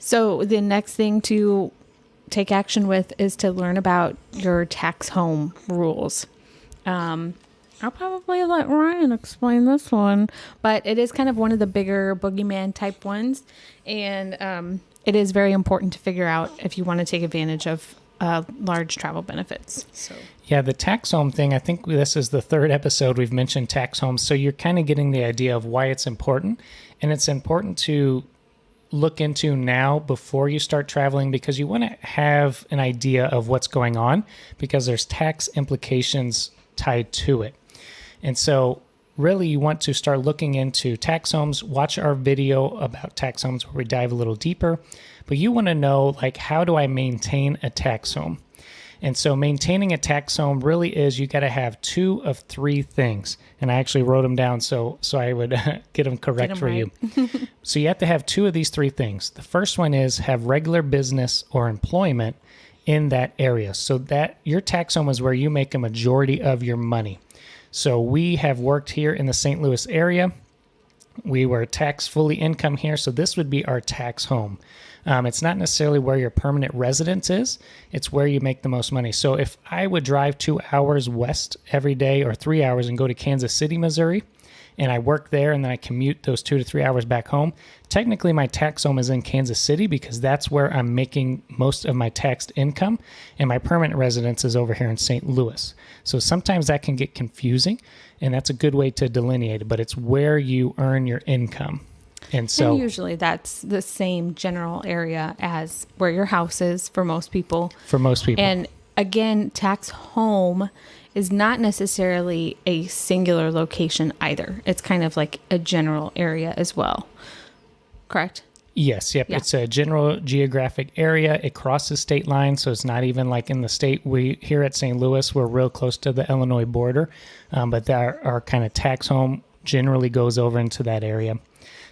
So the next thing to take action with is to learn about your tax home rules. I'll probably let Ryan explain this one, but it is kind of one of the bigger boogeyman type ones. And it is very important to figure out if you want to take advantage of large travel benefits. So yeah, the tax home thing, I think this is the third episode we've mentioned tax homes. So you're kind of getting the idea of why it's important. And it's important to look into now before you start traveling, because you want to have an idea of what's going on, because there's tax implications tied to it. And so really you want to start looking into tax homes. Watch our video about tax homes where we dive a little deeper. But you want to know, like, how do I maintain a tax home? And so maintaining a tax home really is, you got to have 2 of 3 things. And I actually wrote them down so I would get them correct for right. you. So you have to have 2 of these 3 things. The first one is have regular business or employment in that area. So that your tax home is where you make a majority of your money. So we have worked here in the St. Louis area. We were tax fully income here. So this would be our tax home. It's not necessarily where your permanent residence is. It's where you make the most money. So if I would drive 2 hours west every day or 3 hours and go to Kansas City, Missouri, and I work there and then I commute those 2 to 3 hours back home, technically my tax home is in Kansas City because that's where I'm making most of my taxed income, and my permanent residence is over here in St. Louis. So sometimes that can get confusing, and that's a good way to delineate it, but it's where you earn your income. And usually that's the same general area as where your house is for most people. And again, tax home is not necessarily a singular location either. It's kind of like a general area as well. Correct? Yes. Yep. Yeah. It's a general geographic area. It crosses state lines, so it's not even like in the state. We here at St. Louis, we're real close to the Illinois border, but our kind of tax home generally goes over into that area.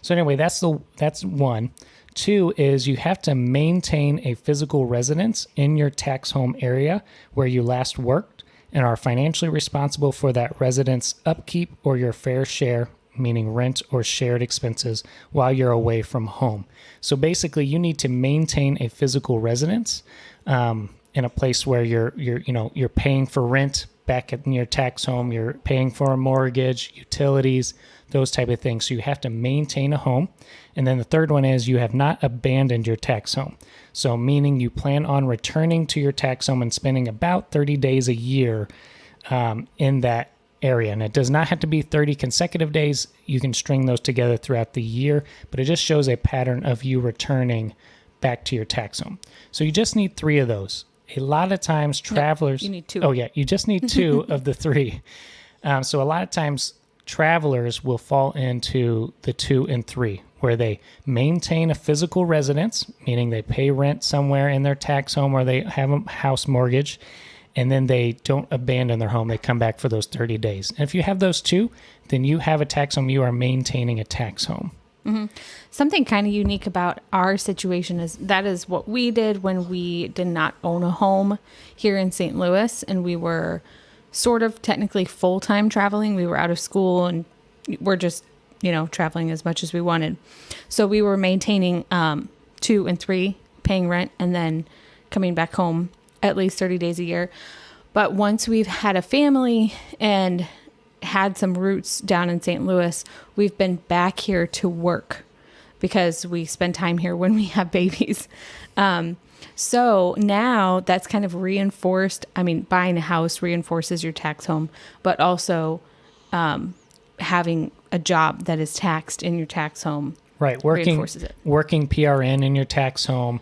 So anyway, that's 1. 2 is you have to maintain a physical residence in your tax home area where you last worked and are financially responsible for that residence upkeep or your fair share, meaning rent or shared expenses, while you're away from home. So basically, you need to maintain a physical residence in a place where you're paying for rent back in your tax home, you're paying for a mortgage, utilities, those type of things. So you have to maintain a home. And then the third one is you have not abandoned your tax home. So meaning you plan on returning to your tax home and spending about 30 days a year in that area. And it does not have to be 30 consecutive days. You can string those together throughout the year, but it just shows a pattern of you returning back to your tax home. So you just need 3 of those. A lot of times travelers... No, you need 2. Oh, yeah. You just need 2 of the 3. So a lot of times travelers will fall into the 2 and 3, where they maintain a physical residence, meaning they pay rent somewhere in their tax home or they have a house mortgage, and then they don't abandon their home. They come back for those 30 days. And if you have those 2, then you have a tax home. You are maintaining a tax home. Mm-hmm. Something kind of unique about our situation is that is what we did when we did not own a home here in St. Louis, and we were sort of technically full-time traveling. We were out of school and we're just, traveling as much as we wanted. So we were maintaining 2 and 3, paying rent, and then coming back home at least 30 days a year. But once we've had a family and had some roots down in St. Louis, we've been back here to work because we spend time here when we have babies. So now that's kind of reinforced. I mean, buying a house reinforces your tax home, but also having a job that is taxed in your tax home reinforces it. Working PRN in your tax home,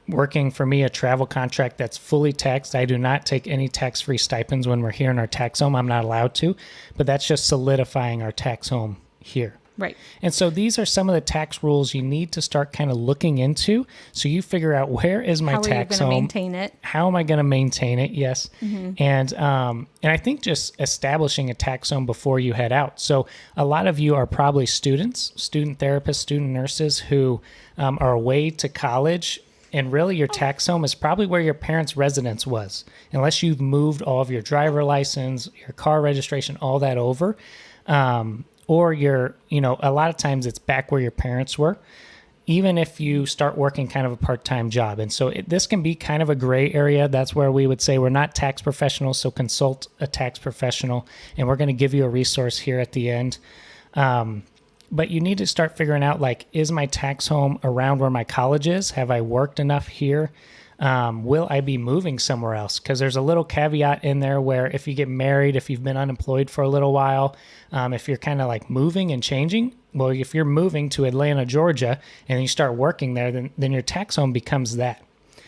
working for me a travel contract that's fully taxed. I do not take any tax-free stipends when we're here in our tax home. I'm not allowed to, but that's just solidifying our tax home here. Right. And so these are some of the tax rules you need to start kind of looking into, so you figure out, where is my tax home? How are you going to maintain it? How am I going to maintain it? Yes. Mm-hmm. And I think just establishing a tax home before you head out. So a lot of you are probably students, student therapists, student nurses who are away to college, and really your tax home is probably where your parents' residence was, unless you've moved all of your driver license, your car registration, all that over. Or a lot of times it's back where your parents were. even if you start working kind of a part-time job. And so this can be kind of a gray area. That's where we would say we're not tax professionals, so consult a tax professional, and we're going to give you a resource here at the end. But you need to start figuring out, like, is my tax home around where my college is? Have I worked enough here? Will I be moving somewhere else? Because there's a little caveat in there where if you get married, if you've been unemployed for a little while, if you're kind of like moving and changing, well, if you're moving to Atlanta, Georgia, and you start working there, then your tax home becomes that.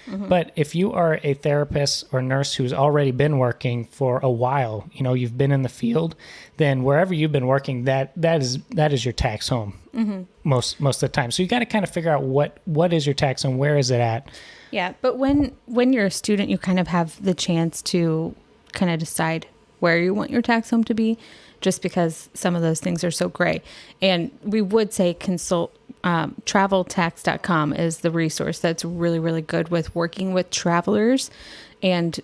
Mm-hmm. But if you are a therapist or nurse who's already been working for a while, you've been in the field, then wherever you've been working, that is your tax home. Mm-hmm. most of the time. So you got to kind of figure out what is your tax home, where is it at? Yeah, but when you're a student, you kind of have the chance to kind of decide where you want your tax home to be, just because some of those things are so gray. And we would say consult traveltax.com is the resource that's really, really good with working with travelers and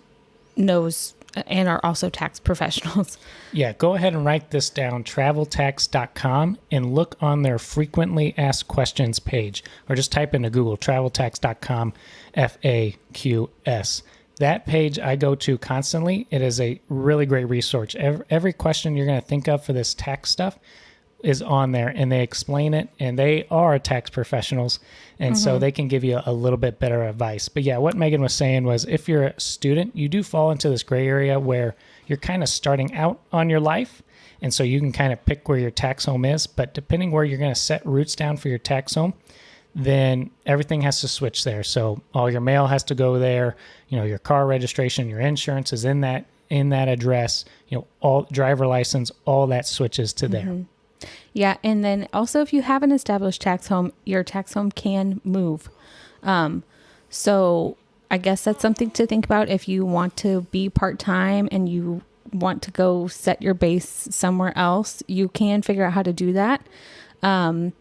are also tax professionals. Yeah, go ahead and write this down, traveltax.com, and look on their frequently asked questions page, or just type into Google, traveltax.com, FAQS. That page I go to constantly. It is a really great resource. Every question you're going to think of for this tax stuff is on there, and they explain it, and they are tax professionals, and so they can give you a little bit better advice. But yeah, what Megan was saying was, if you're a student, you do fall into this gray area where you're kind of starting out on your life, and so you can kind of pick where your tax home is, but depending where you're going to set roots down for your tax home, then everything has to switch there. So all your mail has to go there, your car registration, your insurance is in that address, all driver license, all that switches to there. Yeah, and then also if you have an established tax home, your tax home can move. So I guess that's something to think about if you want to be part-time and you want to go set your base somewhere else. You can figure out how to do that. And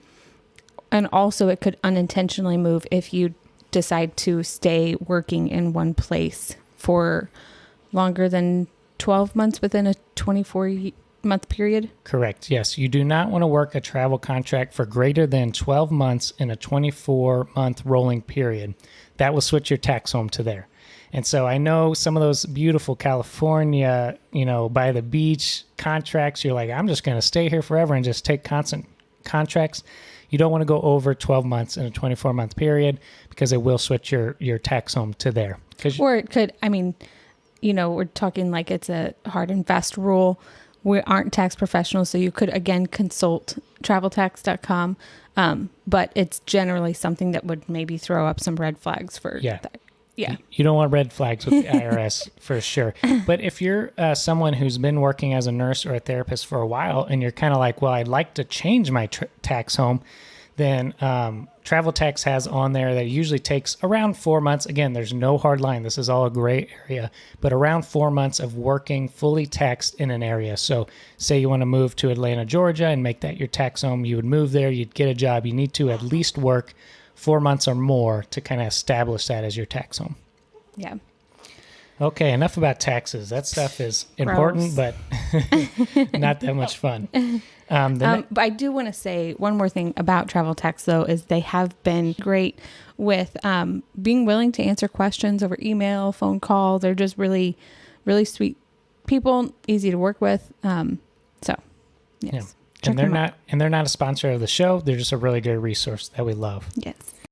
also it could unintentionally move if you decide to stay working in one place for longer than 12 months within a 24-month period. Correct. Yes. You do not want to work a travel contract for greater than 12 months in a 24-month rolling period. That will switch your tax home to there. And so I know some of those beautiful California, by the beach contracts, you're like, I'm just going to stay here forever and just take constant contracts. You don't want to go over 12 months in a 24-month period because it will switch your tax home to there. Or it could, we're talking like it's a hard and fast rule. We aren't tax professionals, so you could, again, consult traveltax.com. But it's generally something that would maybe throw up some red flags for that. Yeah. You don't want red flags with the IRS for sure. But if you're someone who's been working as a nurse or a therapist for a while and you're kind of like, well, I'd like to change my tax home, then Travel Tax has on there that usually takes around 4 months. Again, there's no hard line. This is all a gray area, but around 4 months of working fully taxed in an area. So say you want to move to Atlanta, Georgia and make that your tax home. You would move there. You'd get a job. You need to at least work 4 months or more to kind of establish that as your tax home. Yeah. Okay, enough about taxes. That stuff is important, but not that much fun. But I do want to say one more thing about Travel Tax, though, is they have been great with being willing to answer questions over email, phone call. They're just really, really sweet people, easy to work with. So, yes. Yeah. And they're not a sponsor of the show. They're just a really good resource that we love. Yes.